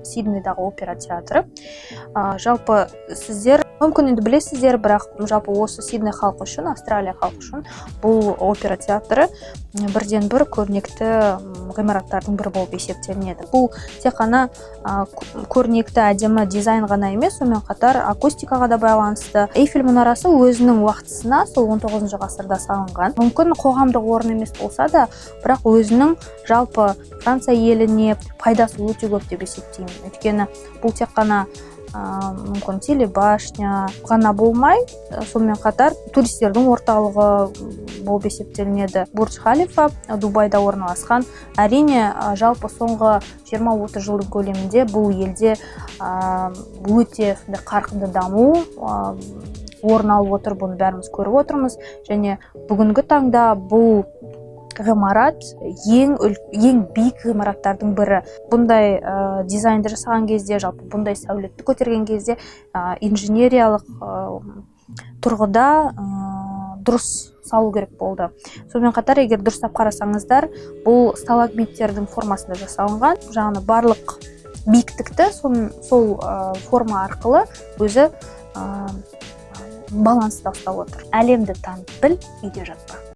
Сиднейдағы опера театры. Жалпы сіздер мүмкін енді білесіздер, бірақ жалпы осы Сидней халқы үшін, Австралия халқы үшін бұл опера театры бірден бір көрнекті ғимараттардың бірі болып есептелінеді. Бұл тек қана көрнекті әдемі дизайн ғана емес, сонымен қатар акустикаға да байланысты. Эйфель мұнарасы өзінің уақытысына сол 19 ғасырда салынған. Мүмкін қоғамдық орын емес болса да, бірақ өзінің жалпы Франция еліне пайдасы өте көп деп есептеймін. Өйткені бұл тек қана мүмкін телебашня ғана болмай, сонымен қатар туристердің орталығы болып есептелінеді. Бурдж-Халифа Дубайда орналасқан. Әрине, жалпы соңғы 20-30 жылдың көлемінде бұл елде өте қарқынды даму орын алып отыр, бұны бәріміз көріп отырмыз. Және бүгінгі таңда бұл ғимарат ең биік ғимараттардың бірі. Бұндай дизайнды жасаған кезде, жалпы бұндай сәулетті көтерген кезде инженериялық тұрғыда дұрыс салу керек болды. Сонымен қатар, егер дұрыстап қарасаңыздар, бұл сталагмиттердің формасында жасалынған. Жаңағы барлық биіктікті сол форма арқылы өзі баланста ұстап отыр. Әлемді танып біл, үйде жатпа.